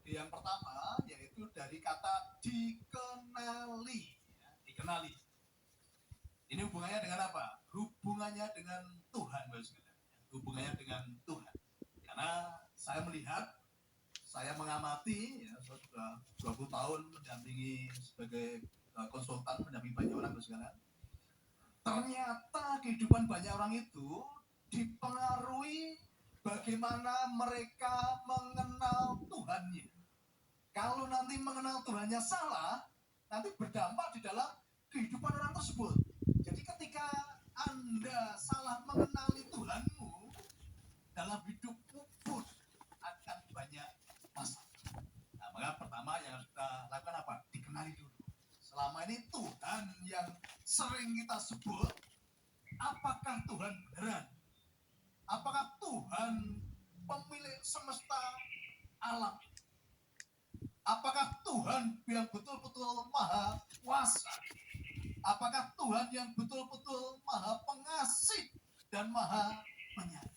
Yang pertama yaitu dari kata dikenali. Ya, dikenali. Ini hubungannya dengan apa? Hubungannya dengan Tuhan, hubungannya dengan Tuhan. Karena saya melihat, saya mengamati, ya, saya sudah 20 tahun mendampingi sebagai konsultan, mendampingi banyak orang, saudara. Ternyata kehidupan banyak orang itu dipengaruhi bagaimana mereka mengenal Tuhannya. Kalau nanti mengenal Tuhannya salah, nanti berdampak di dalam kehidupan orang tersebut. Jadi ketika Anda salah mengenali Tuhanmu, dalam hidupmu pun akan banyak masalah. Nah, maka pertama yang harus kita lakukan apa? Dikenali dulu. Selama ini Tuhan yang sering kita sebut, apakah Tuhan beneran? Apakah Tuhan pemilik semesta alam? Apakah Tuhan yang betul-betul maha kuasa? Apakah Tuhan yang betul-betul maha pengasih dan maha penyayang?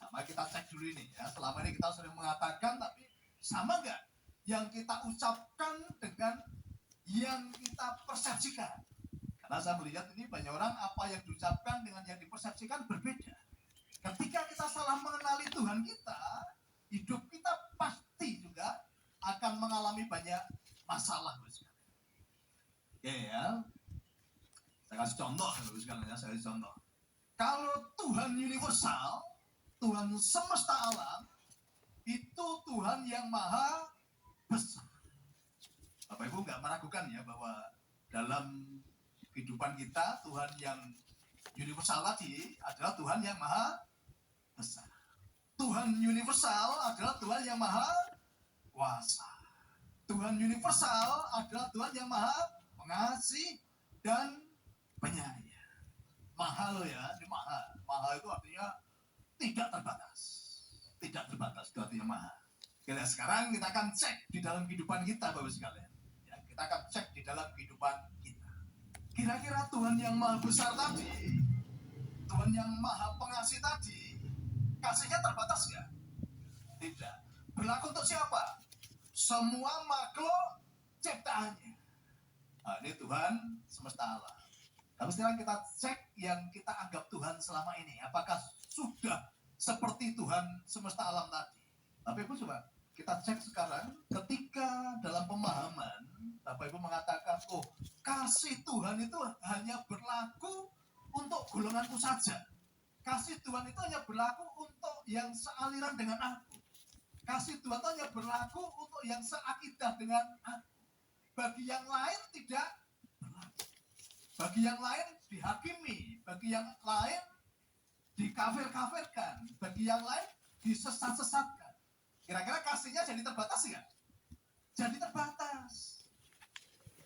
Nah, mari kita cek dulu ini ya. Selama ini kita sering mengatakan, tapi sama nggak yang kita ucapkan dengan yang kita persepsikan? Karena saya melihat ini banyak orang apa yang diucapkan dengan yang dipersepsikan berbeda. Ketika kita salah mengenali Tuhan kita, hidup kita pasti juga akan mengalami banyak masalah. Oke ya, saya kasih contoh ya, saya kasih contoh. Kalau Tuhan universal, Tuhan semesta alam, itu Tuhan yang maha besar. Bapak Ibu nggak meragukan ya bahwa dalam kehidupan kita Tuhan yang universal tadi adalah Tuhan yang maha besar. Tuhan universal adalah Tuhan yang maha kuasa. Tuhan universal adalah Tuhan yang maha pengasih dan penyayang. Maha loh ya, ini maha. Maha itu artinya tidak terbatas. Tidak terbatas itu artinya maha. Oke, sekarang kita akan cek di dalam kehidupan kita, Bapak sekalian. Ya, kita akan cek di dalam kehidupan kita. Kira-kira Tuhan yang maha besar tadi, Tuhan yang maha pengasih tadi, kasihnya terbatas nggak? Tidak. Berlaku untuk siapa? Semua makhluk ciptaannya. Nah, ini Tuhan semesta alam. Tapi sekarang kita cek yang kita anggap Tuhan selama ini. Apakah sudah seperti Tuhan semesta alam tadi? Tapi Ibu coba kita cek sekarang ketika dalam pemahaman Bapak Ibu mengatakan, oh kasih Tuhan itu hanya berlaku untuk golonganku saja. Kasih Tuhan itu hanya berlaku untuk yang sealiran dengan aku. Kasih Tuhan itu hanya berlaku untuk yang seakidah dengan aku. Bagi yang lain tidak berlaku. Bagi yang lain dihakimi. Bagi yang lain dikafir-kafirkan. Bagi yang lain disesat-sesatkan. Kira-kira kasihnya jadi terbatas nggak? Jadi terbatas.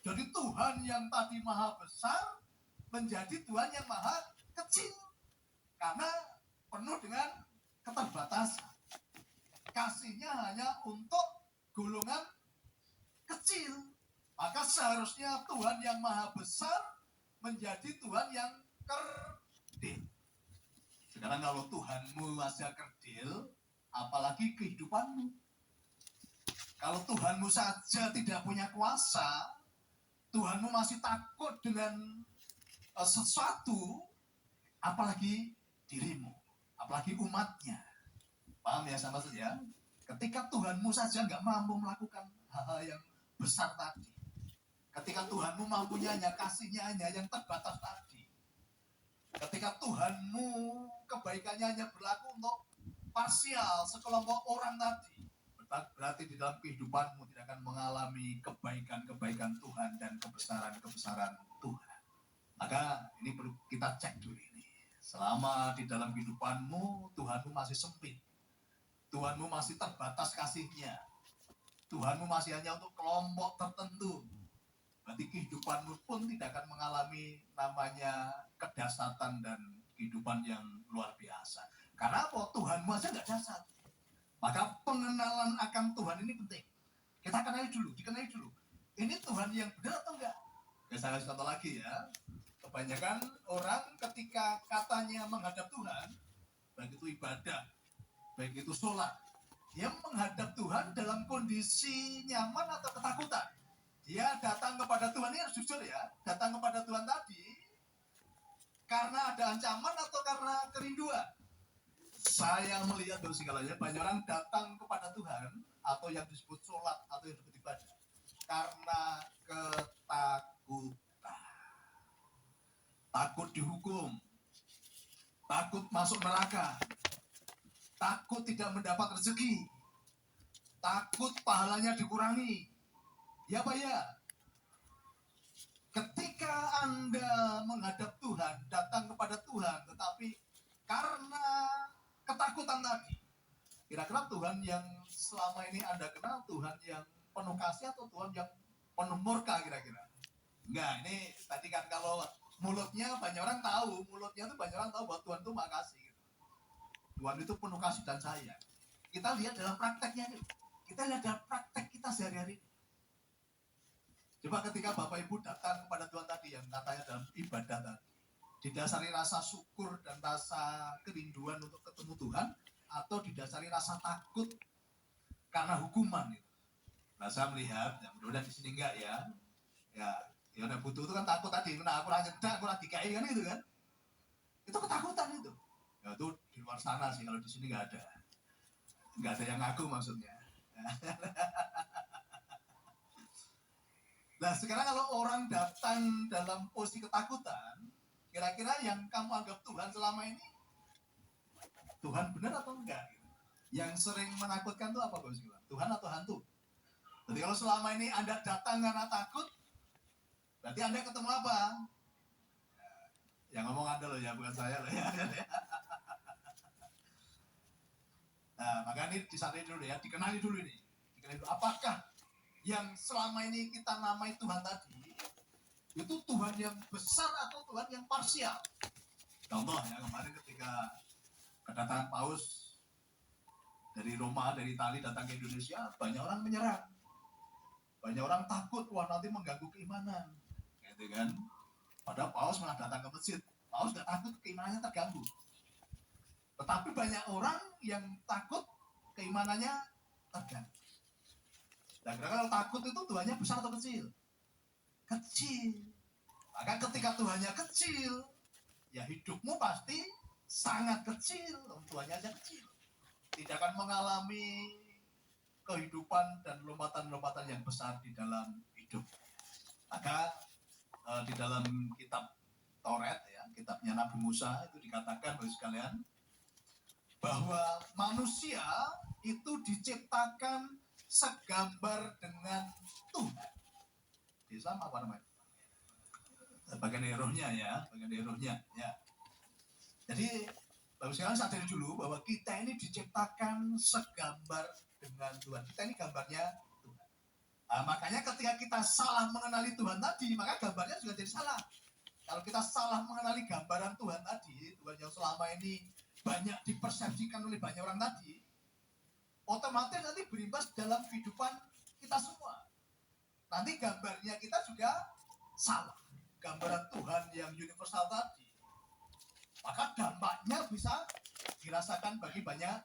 Jadi Tuhan yang tadi maha besar menjadi Tuhan yang maha kecil. Karena penuh dengan keterbatasan. Kasihnya hanya untuk golongan kecil. Maka seharusnya Tuhan yang maha besar menjadi Tuhan yang kerdil. Sekarang kalau Tuhanmu masih kerdil, apalagi kehidupanmu. Kalau Tuhanmu saja tidak punya kuasa, Tuhanmu masih takut dengan sesuatu, apalagi dirimu, apalagi umatnya. Paham ya sama saja? Ketika Tuhanmu saja nggak mampu melakukan hal-hal yang besar tadi, ketika Tuhanmu mampunya hanya kasihnya hanya yang terbatas tadi, ketika Tuhanmu kebaikannya hanya berlaku untuk parsial sekelompok orang tadi, berarti di dalam kehidupanmu tidak akan mengalami kebaikan-kebaikan Tuhan dan kebesaran-kebesaran Tuhan. Maka ini perlu kita cek dulu ini. Selama di dalam kehidupanmu Tuhanmu masih sempit, Tuhanmu masih terbatas kasihnya, Tuhanmu masih hanya untuk kelompok tertentu, berarti kehidupanmu pun tidak akan mengalami namanya kedasatan dan kehidupan yang luar biasa. Karena apa? Tuhanmu aja nggak dasar. Maka pengenalan akan Tuhan ini penting. Kita kenali dulu, dikenali dulu. Ini Tuhan yang benar atau enggak? Ya, saya kasih contoh lagi ya. Kebanyakan orang ketika katanya menghadap Tuhan, baik itu ibadah, baik itu sholat, Dia menghadap Tuhan dalam kondisi nyaman atau ketakutan. Dia datang kepada Tuhan, ini harus jujur ya, datang kepada Tuhan tadi karena ada ancaman atau karena kerinduan. Saya melihat dari segalanya, banyak orang datang kepada Tuhan atau yang disebut sholat atau yang disebut ibadah karena ketakutan. Takut dihukum, takut masuk neraka, takut tidak mendapat rezeki, takut pahalanya dikurangi. Ya Pak ya, ketika Anda menghadap Tuhan, datang kepada Tuhan, tetapi karena ketakutan tadi, kira-kira Tuhan yang selama ini Anda kenal, Tuhan yang penuh kasih atau Tuhan yang penuh murka kira-kira? Enggak, ini tadi kan kalau mulutnya banyak orang tahu, mulutnya tuh banyak orang tahu bahwa Tuhan itu maha kasih. Gitu. Tuhan itu penuh kasih dan sayang. Kita lihat dalam prakteknya nih, kita lihat dalam praktek kita sehari-hari. Coba ketika Bapak Ibu datang kepada Tuhan tadi yang katanya dalam ibadah tadi, didasari rasa syukur dan rasa kerinduan untuk ketemu Tuhan, atau didasari rasa takut karena hukuman gitu. Nah saya melihat, ya mudah-mudahan di sini enggak ya, ya udah butuh itu kan takut tadi, nah aku nyedak, aku dikai kan gitu kan, itu ketakutan itu. Ya itu di luar sana sih, kalau di sini enggak ada yang ngaku maksudnya. Nah sekarang kalau orang datang dalam posisi ketakutan, kira-kira yang kamu anggap Tuhan selama ini, Tuhan benar atau enggak? Gitu. Yang sering menakutkan itu apa Bos? Tuhan atau hantu? Jadi kalau selama ini Anda datang karena takut, berarti Anda ketemu apa? Yang ngomong Anda loh ya, bukan saya loh ya. Nah maka ini disadari dulu ya, dikenali dulu ini. Dikenali dulu. Apakah yang selama ini kita namai Tuhan tadi itu Tuhan yang besar atau Tuhan yang parsial? Contoh ya, kemarin ketika kedatangan Paus dari Roma, dari Italia datang ke Indonesia, banyak orang menyerang, banyak orang takut, wah nanti mengganggu keimanan, gitu kan? Padahal Paus malah datang ke masjid, Paus nggak takut keimanannya terganggu. Tetapi banyak orang yang takut keimanannya terganggu. Dan kalau takut itu Tuhannya besar atau kecil? Kecil. Maka ketika Tuhannya kecil, ya hidupmu pasti sangat kecil. Tuhannya aja kecil. Tidak akan mengalami kehidupan dan lompatan-lompatan yang besar di dalam hidup. Maka di dalam kitab Taurat ya, kitabnya Nabi Musa itu dikatakan bagi sekalian bahwa manusia itu diciptakan segambar dengan Tuhan. Di sama apa namanya? Bagian rohnya ya, bagian rohnya ya. Jadi baru sekarang sadari dulu bahwa kita ini diciptakan segambar dengan Tuhan. Kita ini gambarnya Tuhan. Nah, makanya ketika kita salah mengenali Tuhan tadi, maka gambarnya juga jadi salah. Kalau kita salah mengenali gambaran Tuhan tadi, Tuhan yang selama ini banyak dipersepsikan oleh banyak orang tadi, otomatis nanti berimbas dalam kehidupan kita semua. Nanti gambarnya kita juga salah. Gambaran Tuhan yang universal tadi. Maka dampaknya bisa dirasakan bagi banyak.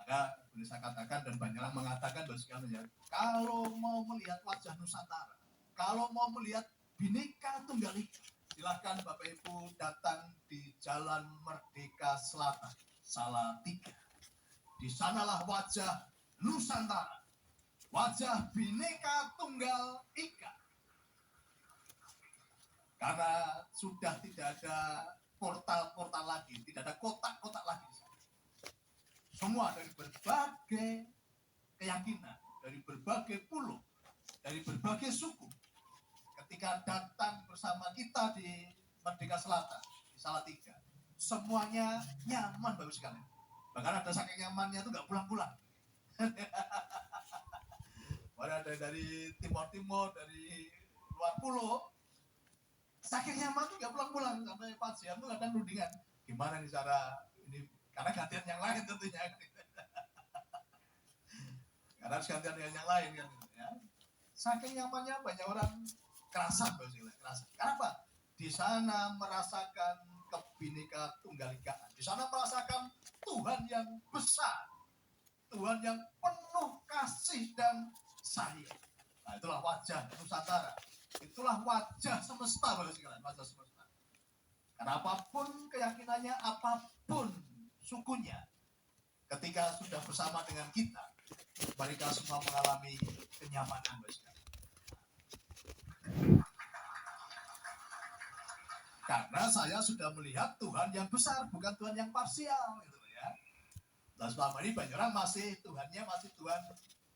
Maka bisa katakan dan banyak orang mengatakan bahwa sekalian, kalau mau melihat wajah Nusantara, kalau mau melihat Bhinneka Tunggal Ika, silahkan Bapak Ibu datang di Jalan Merdeka Selatan, Salatiga. Di sanalah wajah Nusantara, wajah Bhinneka Tunggal Ika. Karena sudah tidak ada portal-portal lagi, tidak ada kotak-kotak lagi. Semua dari berbagai keyakinan, dari berbagai pulau, dari berbagai suku. Ketika datang bersama kita di Merdeka Selatan, di Salatiga, semuanya nyaman bagus sekali. Bahkan ada saking nyamannya itu nggak pulang-pulang. Ada dari timur-timur, dari luar pulau, saking nyaman tuh nggak pulang-pulang. Sampai Pak Siam tuh kadang rundingan, gimana nih cara ini, karena gantian yang lain tentunya. Karena harus gantian yang lain kan, ya. Saking nyamannya banyak orang kerasan, kerasan. Kenapa? Di sana merasakan Kebhinneka Tunggal Ikaan. Di sana merasakan Tuhan yang besar. Tuhan yang penuh kasih dan sayang. Nah, itulah wajah Nusantara. Itulah wajah semesta, Bapak sekalian, wajah semesta. Karena apapun keyakinannya, apapun sukunya, ketika sudah bersama dengan kita, mereka semua mengalami kenyamanan, Bapak sekalian. Karena saya sudah melihat Tuhan yang besar, bukan Tuhan yang parsial, gitu ya. Dan selama ini banyak orang Tuhannya masih Tuhan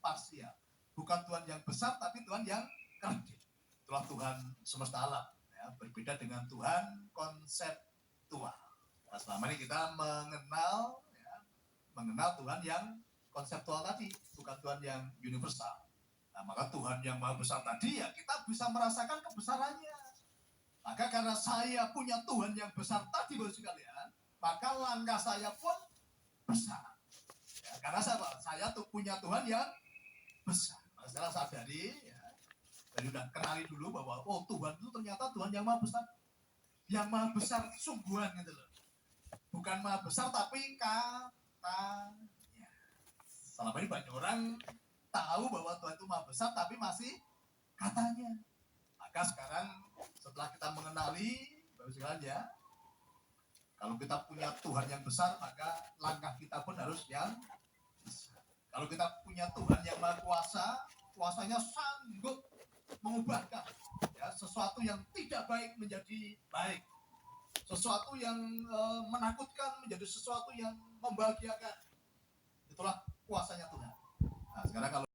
parsial, bukan Tuhan yang besar, tapi Tuhan yang kerdil. Itulah Tuhan semesta alam, ya, berbeda dengan Tuhan konseptual. Nah, selama ini kita mengenal Tuhan yang konseptual tadi, bukan Tuhan yang universal. Nah, maka Tuhan yang maha besar tadi, ya kita bisa merasakan kebesarannya. Maka karena saya punya Tuhan yang besar tadi, Bapak sekalian, maka langkah saya pun besar. Ya, karena saya tuh punya Tuhan yang besar. Maka setelah sadari, ya, dan udah kenali dulu bahwa oh Tuhan itu ternyata Tuhan yang maha besar, sungguhan gitu loh. Bukan maha besar tapi katanya. Selama ini banyak orang tahu bahwa Tuhan itu maha besar tapi masih katanya. Maka sekarang setelah kita mengenali, Bapak sekalian ya, kalau kita punya Tuhan yang besar, maka langkah kita pun harus yang besar. Kalau kita punya Tuhan yang maha kuasa, kuasanya sanggup mengubahkan ya, sesuatu yang tidak baik menjadi baik, sesuatu yang menakutkan menjadi sesuatu yang membahagiakan. Itulah kuasanya Tuhan. Nah, sekarang kalau